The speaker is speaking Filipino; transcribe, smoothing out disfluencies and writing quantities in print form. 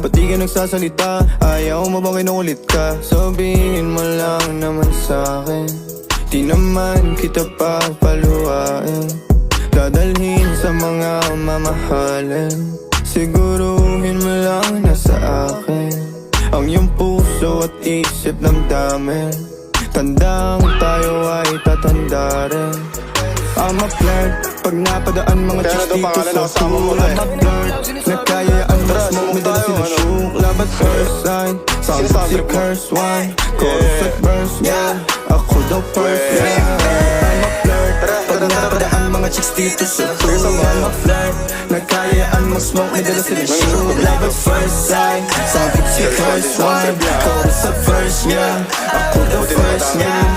Ba't di ka nagsasalita? Ayaw mo bang kinukulit ka? Sabihin mo lang naman sa'kin, di naman kita papaluhain. Dadalhin sa mga mamahalin, siguruhin mo lang na sa akin ang iyong puso at isip ng dami. Tandang tayo ay tatanda rin. I'm a flirt, pag napadaan mga chicks dito sa school. I'm a flirt, nagkayaan mas mo, may dala sila shook. Love at first sight, sound si curse one. Chorus at verse, yeah, ako daw first, yeah. I'm a flirt, pag napadaan mga chicks dito sa school. I'm a flirt, nagkayaan mas mo, may dala sila shook. Love at first sight, sound si curse one. Chorus at verse, yeah, ako daw first, yeah.